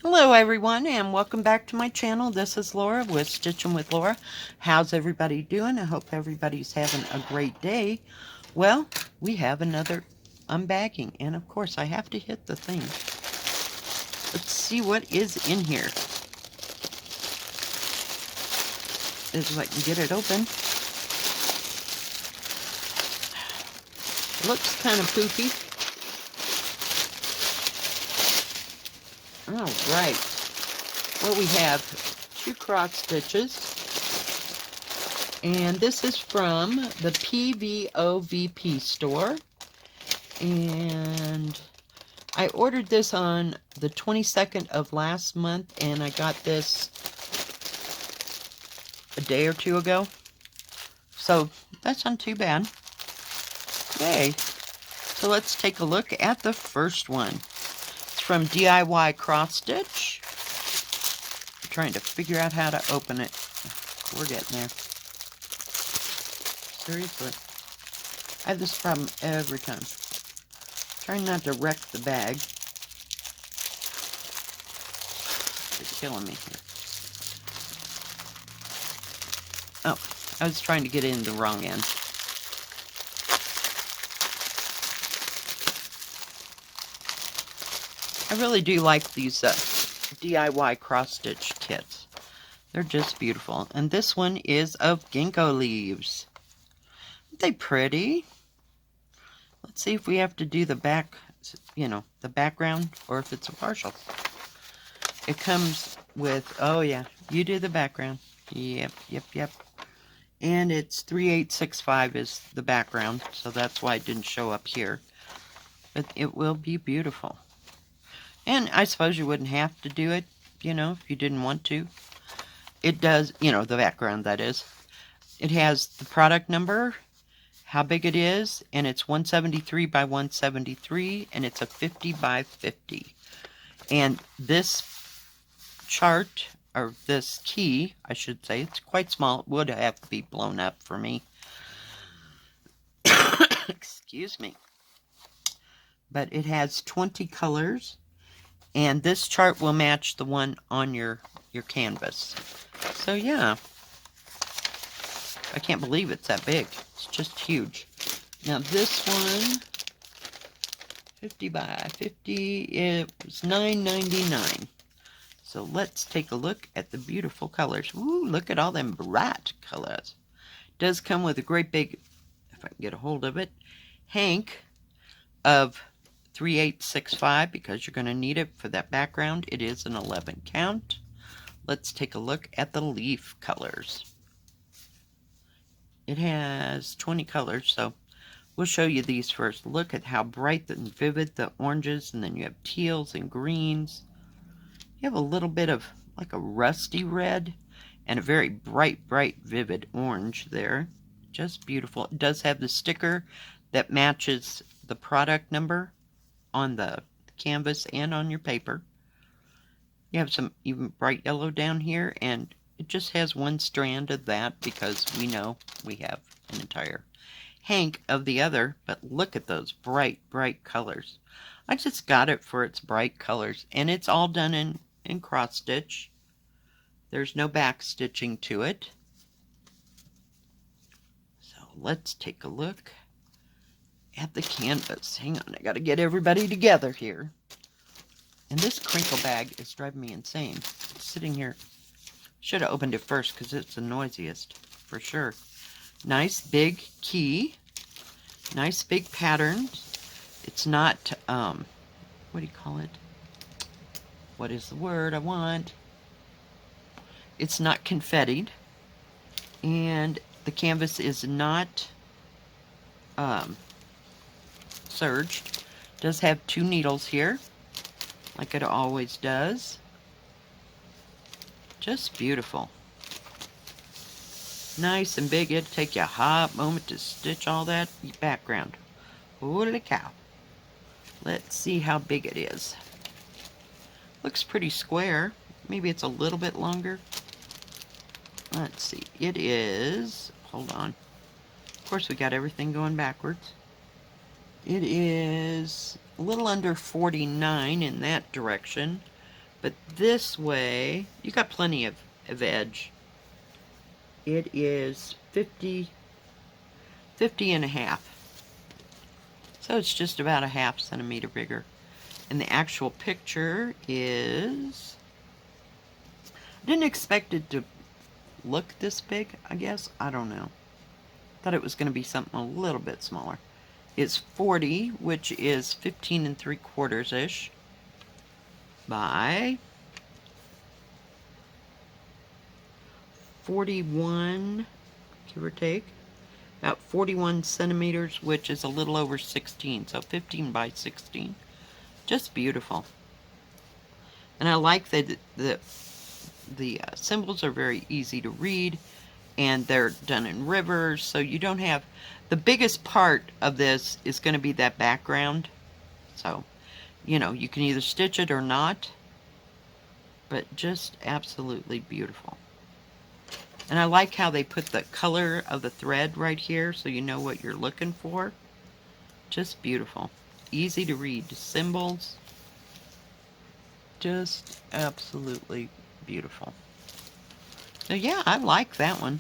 Hello everyone and welcome back to my channel. This is Laura with Stitching with Laura. How's everybody doing? I hope everybody's having a great day. Well, we have another unbagging, and of course I have to hit the thing. Let's see what is in here. If I can get it open. It looks kind of poofy. All right. Well, we have 2 cross stitches, and this is from the PVOVP store, and I ordered this on the 22nd of last month, and I got this a day or 2 ago, so that's not too bad. Yay! So let's take a look at the first one. It's from DIY Cross Stitch. Trying to figure out how to open it. We're getting there. Seriously. I have this problem every time. Trying not to wreck the bag. It's killing me here. Oh, I was trying to get in the wrong end. I really do like these DIY cross-stitch kits. They're just beautiful. And this one is of Ginkgo Leaves. Aren't they pretty? Let's see if we have to do the back, the background, or if it's a partial. It comes with, oh yeah, you do the background. Yep. And it's 3865 is the background, so that's why it didn't show up here. But it will be beautiful. And I suppose you wouldn't have to do it, if you didn't want to. It does, the background, that is. It has the product number, how big it is, and it's 173 by 173, and it's a 50 by 50. And this chart, or this key, I should say, it's quite small. It would have to be blown up for me. Excuse me. But it has 20 colors. And this chart will match the one on your canvas. So yeah. I can't believe it's that big. It's just huge. Now this one, 50 by 50, it was $9.99. So let's take a look at the beautiful colors. Ooh, look at all them bright colors. It does come with a great big, if I can get a hold of it, hank of 3865, because you're going to need it for that background. It is an 11 count. Let's take a look at the leaf colors. It has 20 colors, so we'll show you these first. Look at how bright and vivid the oranges, and then you have teals and greens. You have a little bit of like a rusty red and a very bright, vivid orange there. Just beautiful. It does have the sticker that matches the product number on the canvas and on your paper. You have some even bright yellow down here, and it just has one strand of that because we know we have an entire hank of the other. But look at those bright colors. I just got it for its bright colors, and it's all done in cross stitch. There's no back stitching to it. So let's take a look at the canvas. Hang on, I gotta get everybody together here. And this crinkle bag is driving me insane. It's sitting here. Should have opened it first because it's the noisiest for sure. Nice big key. Nice big patterns. It's not, what do you call it? What is the word I want? It's not confettied. And the canvas is not serged. It does have 2 needles here, like it always does. Just beautiful. Nice and big. It'll take you a hot moment to stitch all that background. Holy cow. Let's see how big it is. Looks pretty square. Maybe it's a little bit longer. Let's see. It is, hold on. Of course we got everything going backwards. It is a little under 49 in that direction But this way, you got plenty of edge. It is 50 and a half. So it's just about a ½ centimeter bigger. And the actual picture is... I didn't expect it to look this big, I guess. I don't know. Thought it was going to be something a little bit smaller. It's 40, which is 15 3/4-ish, by 41, give or take. About 41 centimeters, which is a little over 16, so 15 by 16. Just beautiful. And I like that the symbols are very easy to read, and they're done in rivers, so you don't have... The biggest part of this is going to be that background. So, you know, you can either stitch it or not, but just absolutely beautiful. And I like how they put the color of the thread right here so you know what you're looking for. Just beautiful. Easy to read. Symbols. Just absolutely beautiful. So yeah, I like that one.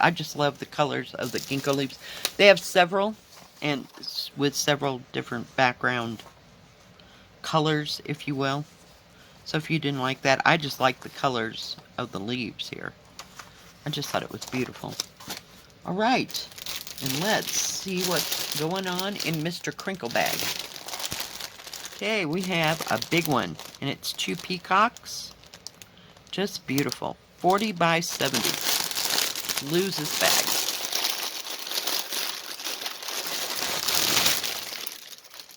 I just love the colors of the Ginkgo Leaves. They have several, and with several different background colors, if you will. So if you didn't like that, I just like the colors of the leaves here. I just thought it was beautiful. All right, and let's see what's going on in Mr. Crinkle Bag. Okay, we have a big one, and it's 2 peacocks. Just beautiful. 40 by 70. Lose this bag.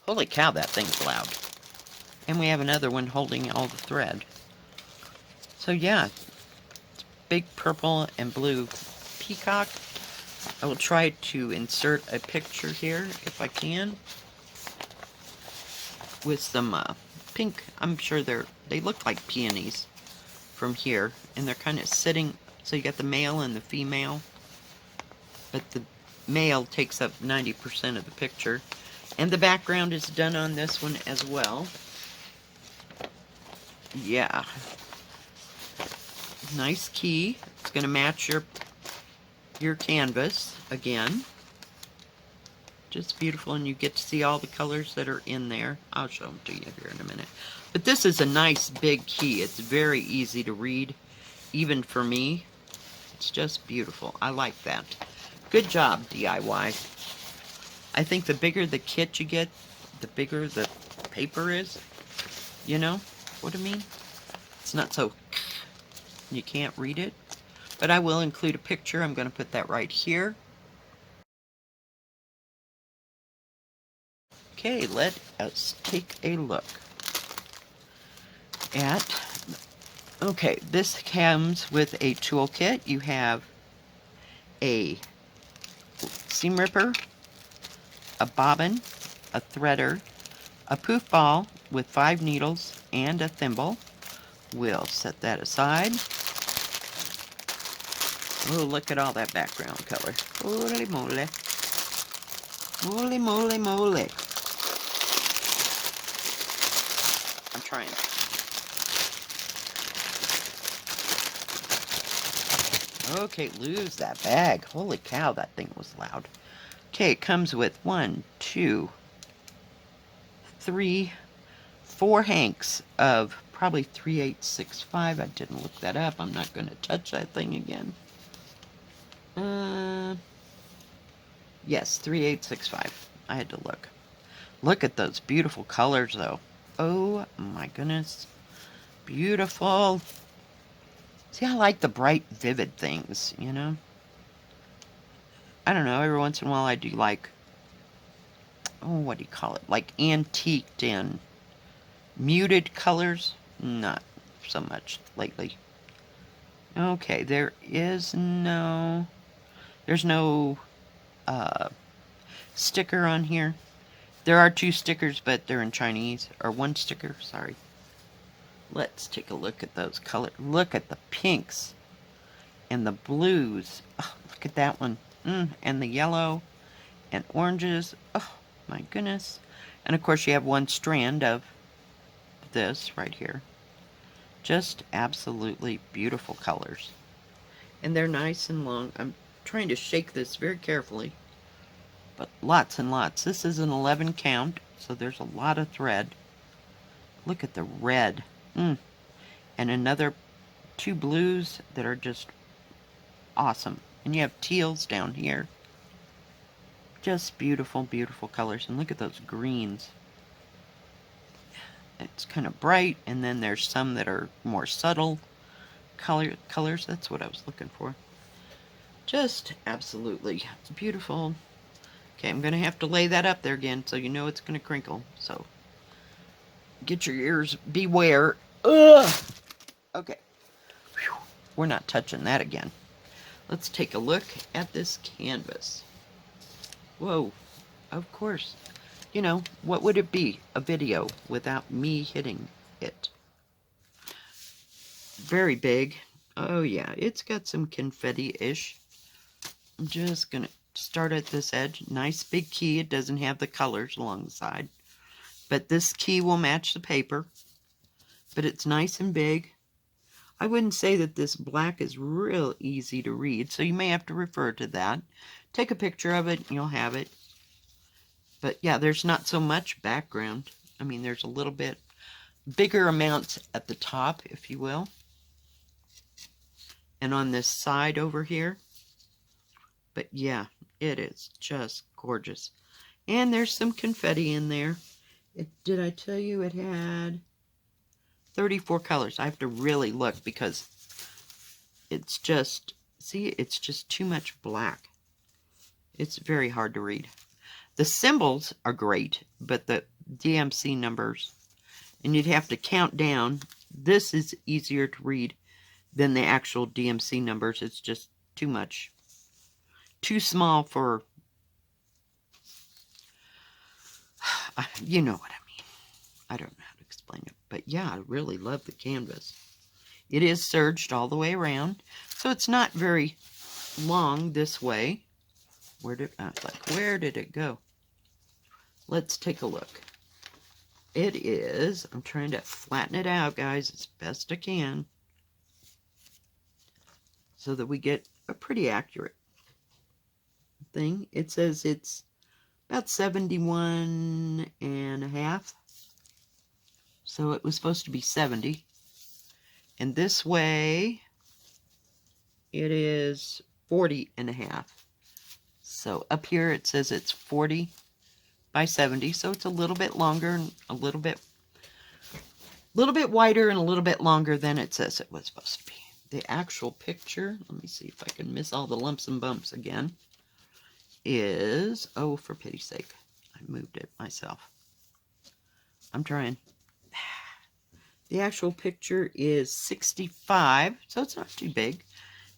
Holy cow, that thing's loud. And we have another one holding all the thread. So yeah, big purple and blue peacock. I will try to insert a picture here if I can. With some pink, I'm sure they look like peonies from here. And they're kind of sitting, so you got the male and the female. But the male takes up 90% of the picture. And the background is done on this one as well. Yeah. Nice key. It's going to match your canvas again. Just beautiful, and you get to see all the colors that are in there. I'll show them to you here in a minute. But this is a nice big key. It's very easy to read, even for me. It's just beautiful. I like that. Good job, DIY. I think the bigger the kit you get, the bigger the paper is. You know what I mean? It's not so... you can't read it. But I will include a picture. I'm going to put that right here. Okay, let us take a look at... Okay, this comes with a toolkit. You have a seam ripper, a bobbin, a threader, a poof ball with 5 needles, and a thimble. We'll set that aside. Oh, look at all that background color. Holy moly. Moly, moly, moly. I'm trying. Okay, lose that bag. Holy cow, that thing was loud. Okay, it comes with 1, 2, 3, 4 hanks of probably 3865. I didn't look that up. I'm not going to touch that thing again. Yes, 3865. I had to look. Look at those beautiful colors, though. Oh my goodness. Beautiful. See, I like the bright, vivid things, you know? I don't know, every once in a while I do like, oh, what do you call it? Like antiqued and muted colors. Not so much lately. Okay, there's no sticker on here. There are 2 stickers, but they're in Chinese. Or 1 sticker, sorry. Let's take a look at those colors. Look at the pinks and the blues. Oh, look at that one. And the yellow and oranges. Oh, my goodness. And of course you have 1 strand of this right here. Just absolutely beautiful colors. And they're nice and long. I'm trying to shake this very carefully. But lots and lots. This is an 11 count, so there's a lot of thread. Look at the red. And another 2 blues that are just awesome. And you have teals down here. Just beautiful, beautiful colors. And look at those greens. It's kind of bright, and then there's some that are more subtle colors. That's what I was looking for. Just absolutely beautiful. Okay, I'm going to have to lay that up there again so you know it's going to crinkle. So get your ears, beware. Ugh! Okay. Whew. We're not touching that again. Let's take a look at this canvas. Whoa, of course. You know, what would it be? A video without me hitting it. Very big. Oh yeah, it's got some confetti-ish. I'm just going to start at this edge. Nice big key. It doesn't have the colors along the side. But this key will match the paper. But it's nice and big. I wouldn't say that this black is real easy to read, so you may have to refer to that. Take a picture of it and you'll have it. But yeah, there's not so much background. I mean, there's a little bit bigger amounts at the top, if you will. And on this side over here. But yeah, it is just gorgeous. And there's some confetti in there. Did I tell you it had 34 colors? I have to really look because it's just, see, it's just too much black. It's very hard to read. The symbols are great, but the DMC numbers, and you'd have to count down. This is easier to read than the actual DMC numbers. It's just too much. Too small for, you know what I mean. I don't know how to explain it. But yeah, I really love the canvas. It is serged all the way around. So it's not very long this way. Where did it go? Let's take a look. It is, I'm trying to flatten it out, guys, as best I can. So that we get a pretty accurate thing. It says it's about 71 and a half. So it was supposed to be 70. And this way, it is 40 and a half. So up here it says it's 40 by 70. So it's a little bit longer and a little bit wider and a little bit longer than it says it was supposed to be. The actual picture, let me see if I can miss all the lumps and bumps again, is, oh, for pity's sake, I moved it myself. I'm trying. The actual picture is 65, so it's not too big.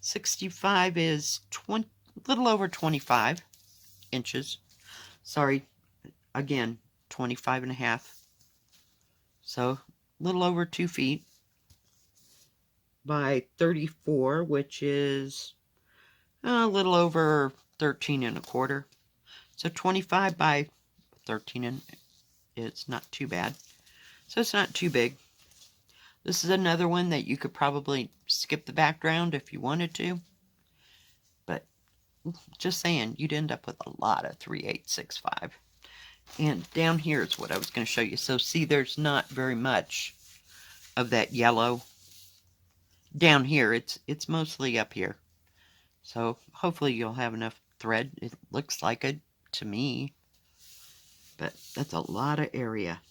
65 is a little over 25 inches. Sorry, again, 25 and a half. So a little over 2 feet by 34, which is a little over 13 and a quarter. So 25 by 13, and it's not too bad. So it's not too big. This is another one that you could probably skip the background if you wanted to. But just saying, you'd end up with a lot of 3865. And down here is what I was going to show you. So see, there's not very much of that yellow. Down here, it's mostly up here. So hopefully you'll have enough thread. It looks like it to me. But that's a lot of area.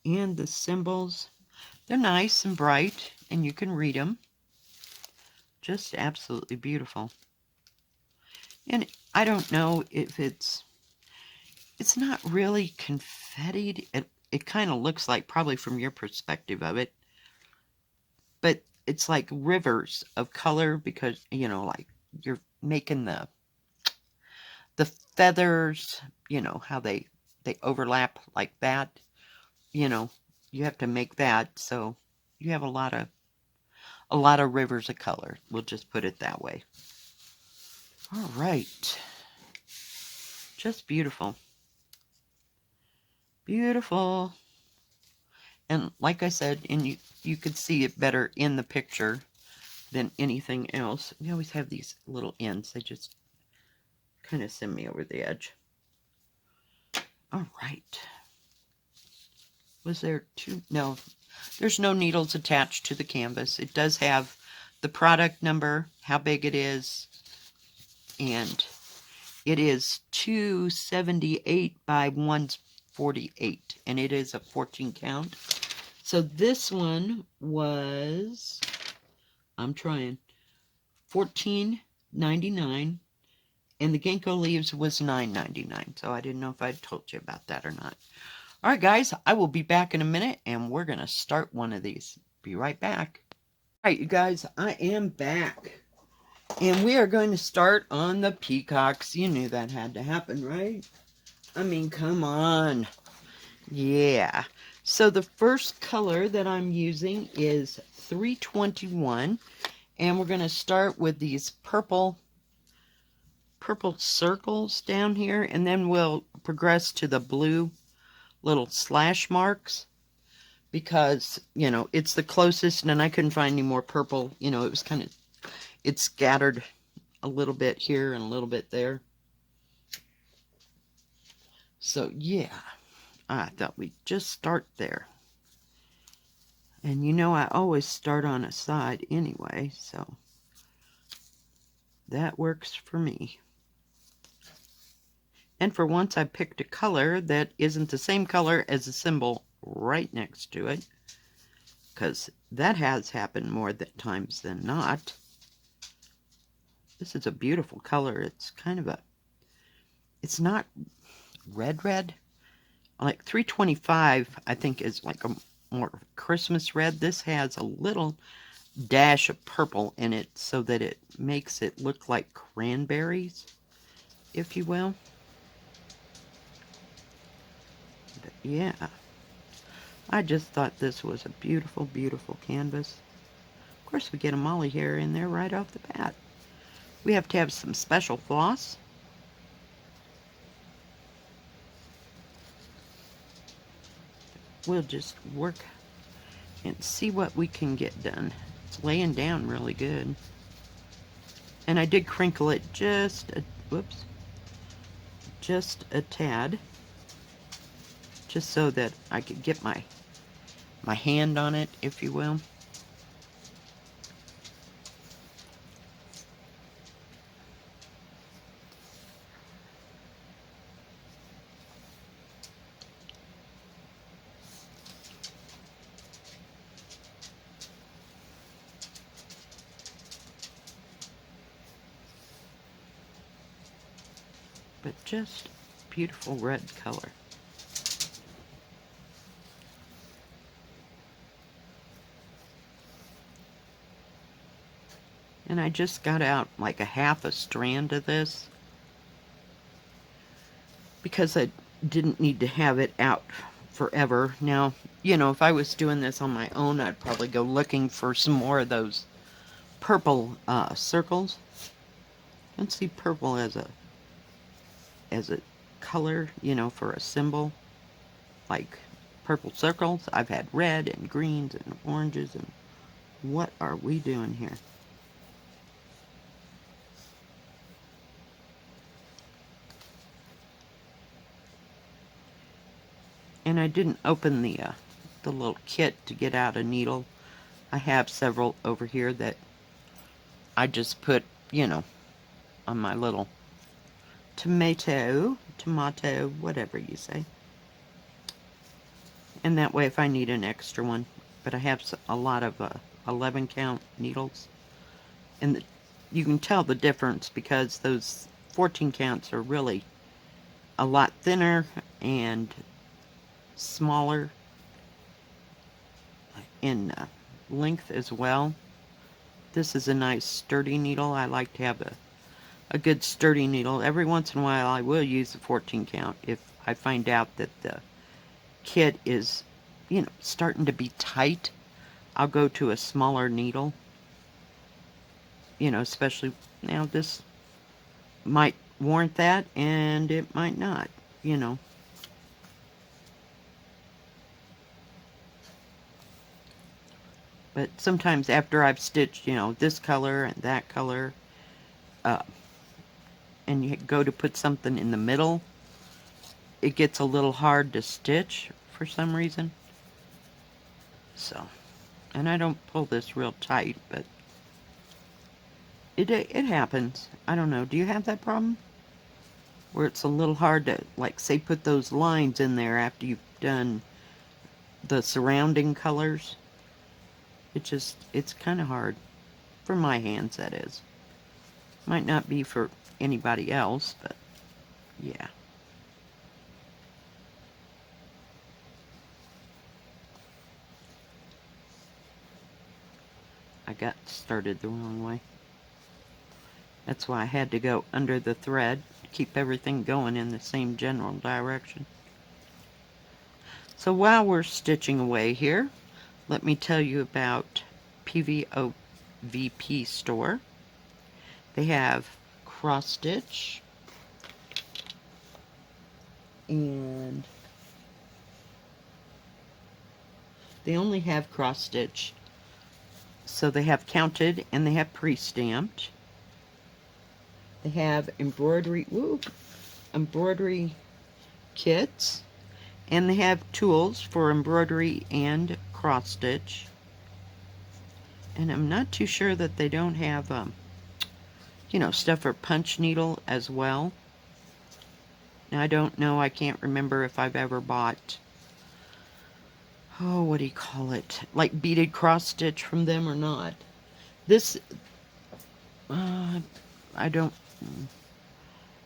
And the symbols, they're nice and bright, and you can read them. Just absolutely beautiful. And I don't know if it's not really confettied. It kind of looks like, probably from your perspective of it, but it's like rivers of color because, you know, like you're making the feathers, you know, how they overlap like that. You know, you have to make that, so you have a lot of rivers of color. We'll just put it that way. All right. Just beautiful. Beautiful. And like I said, you could see it better in the picture than anything else. We always have these little ends. They just kind of send me over the edge. All right. Was there two? No, there's no needles attached to the canvas. It does have the product number, how big it is, and it is 278 by 148, and it is a 14 count. So this one was, I'm trying, $14.99, and the Ginkgo Leaves was $9.99. So I didn't know if I told you about that or not. All right, guys, I will be back in a minute, and we're going to start one of these. Be right back. All right, you guys, I am back. And we are going to start on the Peacocks. You knew that had to happen, right? I mean, come on. Yeah. So the first color that I'm using is 321. And we're going to start with these purple circles down here. And then we'll progress to the blue little slash marks. Because, you know, it's the closest. And I couldn't find any more purple. You know, it was kind of, it's scattered a little bit here and a little bit there. So, yeah. I thought we'd just start there. And you know I always start on a side anyway, so that works for me. And for once I picked a color that isn't the same color as the symbol right next to it, because that has happened more times than not. This is a beautiful color. It's kind of a, it's not red. Like 325 I think is like a more Christmas red. This has a little dash of purple in it so that it makes it look like cranberries, if you will. But yeah, I just thought this was a beautiful, beautiful canvas. Of course, we get a molly hair in there right off the bat. We have to have some special floss. We'll just work and see what we can get done. It's laying down really good. And I did crinkle it just a tad, just so that I could get my hand on it, if you will. But just beautiful red color. And I just got out like a half a strand of this because I didn't need to have it out forever. Now, you know, if I was doing this on my own, I'd probably go looking for some more of those purple circles. I don't see purple as a color, you know, for a symbol like purple circles. I've had red and greens and oranges, and what are we doing here? And I didn't open the little kit to get out a needle. I have several over here that I just put, you know, on my little tomato, whatever you say. And that way if I need an extra one. But I have a lot of 11 count needles. And you can tell the difference because those 14 counts are really a lot thinner and smaller in length as well. This is a nice sturdy needle. I like to have a good sturdy needle. Every once in a while I will use a 14 count if I find out that the kit is, you know, starting to be tight. I'll go to a smaller needle. You know, especially now this might warrant that and it might not, you know. But sometimes after I've stitched, you know, this color and that color, and you go to put something in the middle, it gets a little hard to stitch for some reason. So, and I don't pull this real tight, but it happens. I don't know. Do you have that problem? Where it's a little hard to, like, say, put those lines in there after you've done the surrounding colors? It's kind of hard. For my hands, that is. Might not be for anybody else, but yeah. I got started the wrong way. That's why I had to go under the thread to keep everything going in the same general direction. So while we're stitching away here, let me tell you about PVOVP store. They have cross stitch and they only have cross stitch. So they have counted and they have pre-stamped. They have embroidery kits, and they have tools for embroidery and cross stitch. And I'm not too sure that they don't have, you know, stuff for punch needle as well. Now I don't know, I can't remember if I've ever bought, oh, what do you call it? Like beaded cross stitch from them or not. This, I don't,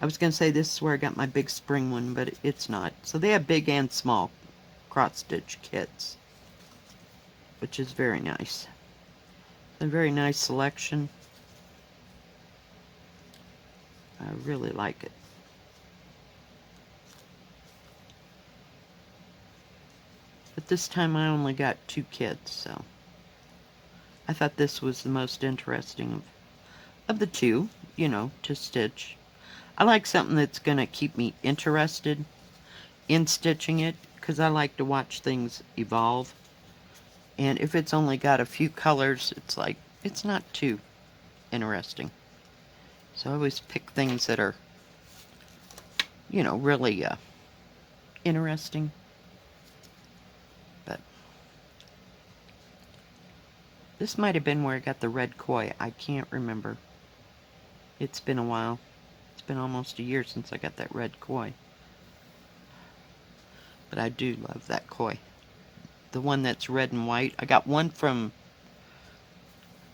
I was going to say this is where I got my big spring one, but it's not. So they have big and small cross stitch kits, which is very nice. A very nice selection. I really like it. But this time I only got 2 kits, so I thought this was the most interesting of the 2, you know, to stitch. I like something that's going to keep me interested in stitching it, because I like to watch things evolve. And if it's only got a few colors, it's like, it's not too interesting. So I always pick things that are, you know, really interesting. But this might have been where I got the red koi. I can't remember. It's been a while. It's been almost a year since I got that red koi. But I do love that koi. The one that's red and white. I got one from,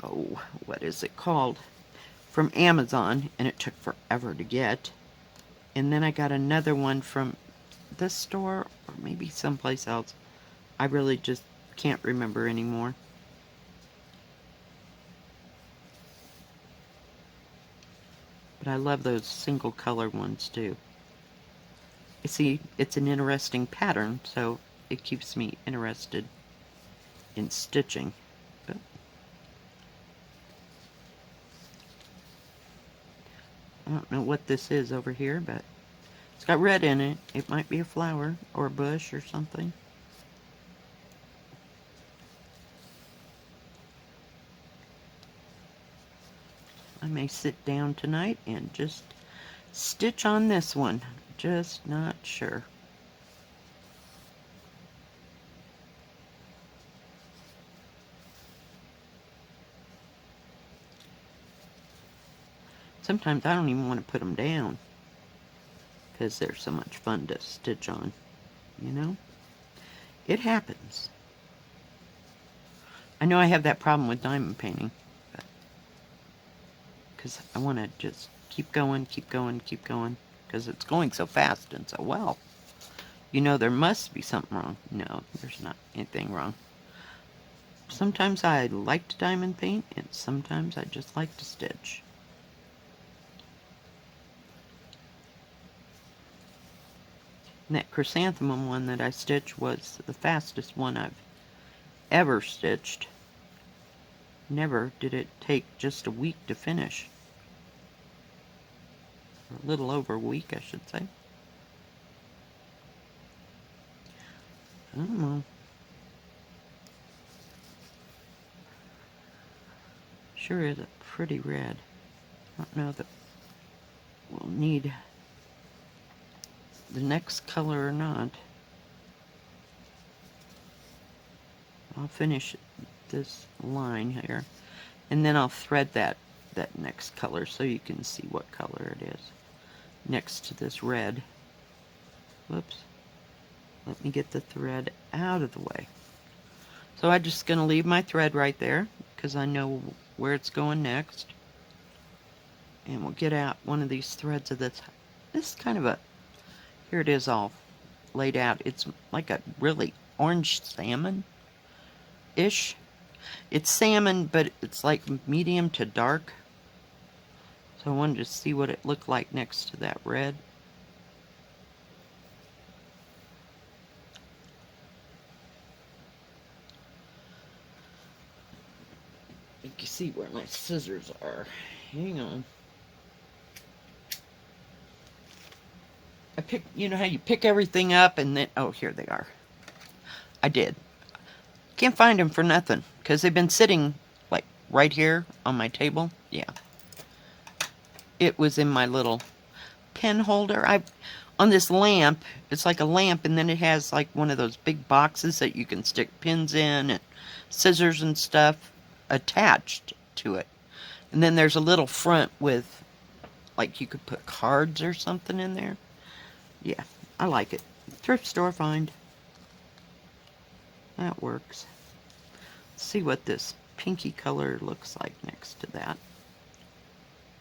oh, what is it called? From Amazon, and it took forever to get. And then I got another one from this store, or maybe someplace else. I really just can't remember anymore. But I love those single color ones too. You see, it's an interesting pattern, so it keeps me interested in stitching. But I don't know what this is over here, but it's got red in it. It might be a flower or a bush or something. I may sit down tonight and just stitch on this one. Just not sure. Sometimes I don't even want to put them down because they're so much fun to stitch on, you know? It happens. I know I have that problem with diamond painting, because I want to just keep going, because it's going so fast and so well. You know, there must be something wrong. No, there's not anything wrong. Sometimes I like to diamond paint, and sometimes I just like to stitch. And that chrysanthemum one that I stitched was the fastest one I've ever stitched. Never did it take just a week to finish. Or a little over a week, I should say. I don't know. Sure is a pretty red. I don't know that we'll need the next color or not. I'll finish this line here, and then I'll thread that next color so you can see what color it is next to this red. Whoops. Let me get the thread out of the way. So I'm just going to leave my thread right there because I know where it's going next. And we'll get out one of these threads of this. This is kind of a, here it is all laid out. It's like a really orange salmon-ish. It's salmon, but it's like medium to dark. So I wanted to see what it looked like next to that red. You can see where my scissors are. Hang on. I pick, you know how you pick everything up and then, oh, here they are. I did. Can't find them for nothing because they've been sitting like right here on my table. Yeah. It was in my little pen holder. On this lamp, it's like a lamp, and then it has like one of those big boxes that you can stick pins in and scissors and stuff attached to it. And then there's a little front with, like, you could put cards or something in there. Yeah, I like it. Thrift store find. That works. Let's see what this pinky color looks like next to that.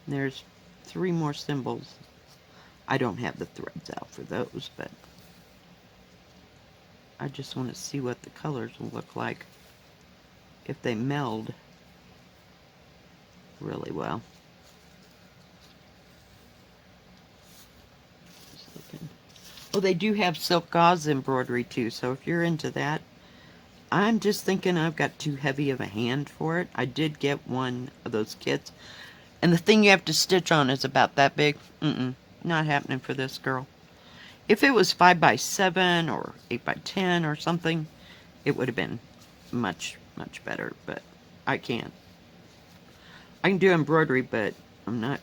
There's 3 more symbols. I don't have the threads out for those, but I just want to see what the colors will look like if they meld really well. Oh, they do have silk gauze embroidery too, so if you're into that, I'm just thinking I've got too heavy of a hand for it. I did get one of those kits, and the thing you have to stitch on is about that big. Not happening for this girl. If it was 5x7 or 8x10 or something, it would have been much, much better, but I can't. I can do embroidery, but I'm not.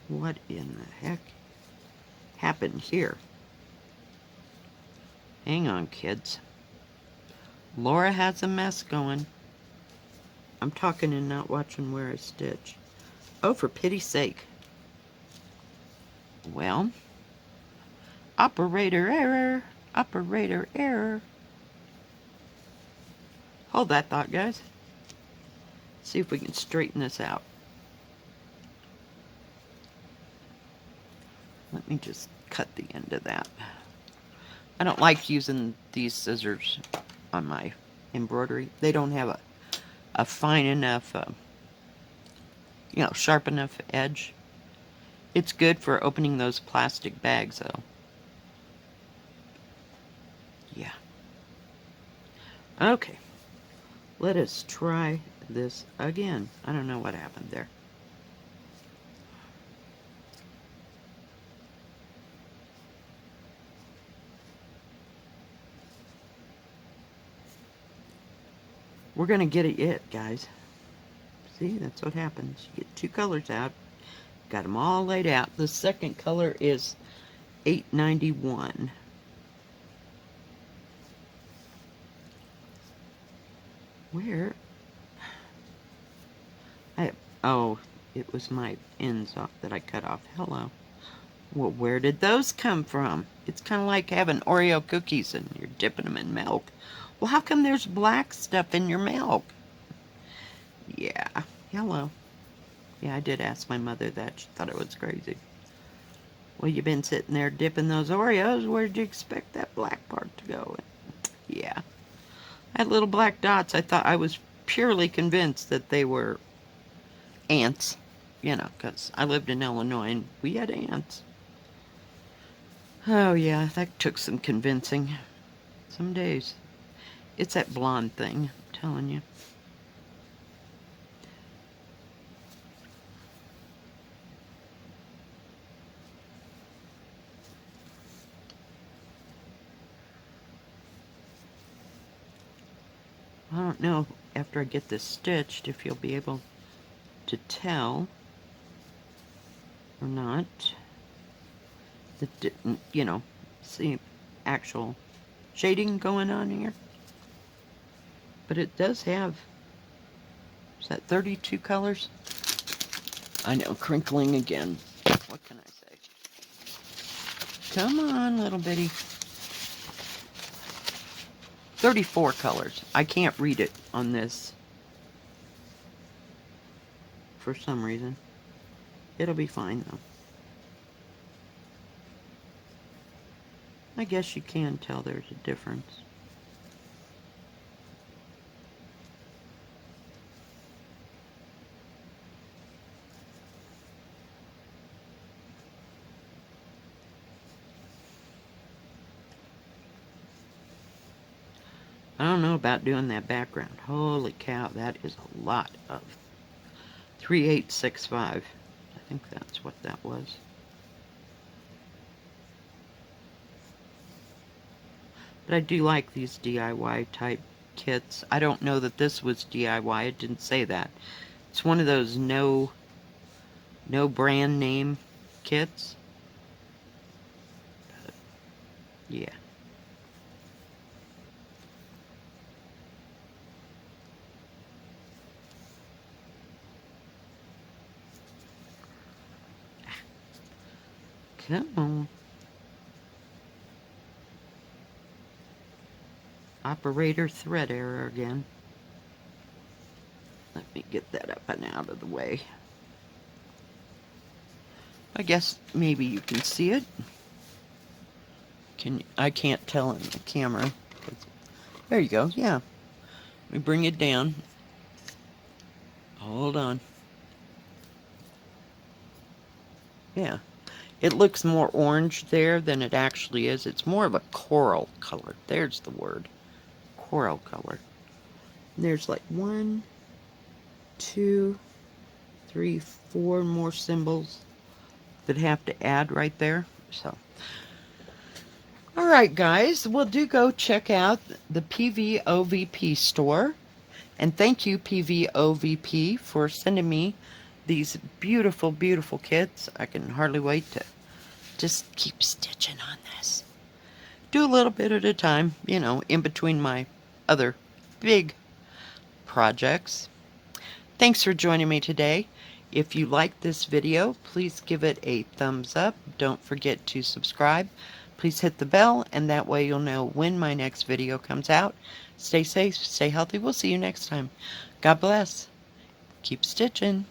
What in the heck happened here? Hang on, kids. Lora has a mess going. I'm talking and not watching where I stitch. Oh, for pity's sake. Well, operator error. Operator error. Hold that thought, guys. See if we can straighten this out. Let me just cut the end of that. I don't like using these scissors on my embroidery. They don't have a fine enough, sharp enough edge. It's good for opening those plastic bags, though. Yeah. Okay. Let us try this again. I don't know what happened there. We're going to get it yet, guys. See, that's what happens. You get 2 colors out. Got them all laid out. The second color is 891. Where? Oh, it was my ends off that I cut off. Hello. Well, where did those come from? It's kind of like having Oreo cookies and you're dipping them in milk. Well, how come there's black stuff in your milk? Yeah. Hello. Yeah, I did ask my mother that. She thought it was crazy. Well, you've been sitting there dipping those Oreos. Where did you expect that black part to go? Yeah. I had little black dots. I was purely convinced that they were ants. Because I lived in Illinois and we had ants. Oh, yeah, that took some convincing. Some days. It's that blonde thing, I'm telling you. I don't know, after I get this stitched, if you'll be able to tell or not. The, you know, see actual shading going on here. But it does have, is that 32 colors? I know, crinkling again. What can I say? Come on, little bitty. 34 colors. I can't read it on this for some reason. It'll be fine though. I guess you can tell there's a difference. I don't know about doing that background. Holy cow, that is a lot of 3865. I think that's what that was. But I do like these DIY type kits. I don't know that this was DIY. It didn't say that. It's one of those no brand name kits. But, yeah. Come on. Operator thread error again. Let me get that up and out of the way. I guess maybe you can see it. I can't tell in the camera. There you go. Yeah. Let me bring it down. Hold on. Yeah. It looks more orange there than it actually is. It's more of a coral color. There's the word. Coral color. There's like 1, 2, 3, 4 more symbols that have to add right there. So, alright guys, well do go check out the PVOVP store. And thank you PVOVP for sending me these beautiful, beautiful kits. I can hardly wait to just keep stitching on this. Do a little bit at a time, you know, in between my other big projects. Thanks for joining me today. If you like this video, please give it a thumbs up. Don't forget to subscribe. Please hit the bell, and that way you'll know when my next video comes out. Stay safe, stay healthy. We'll see you next time. God bless. Keep stitching.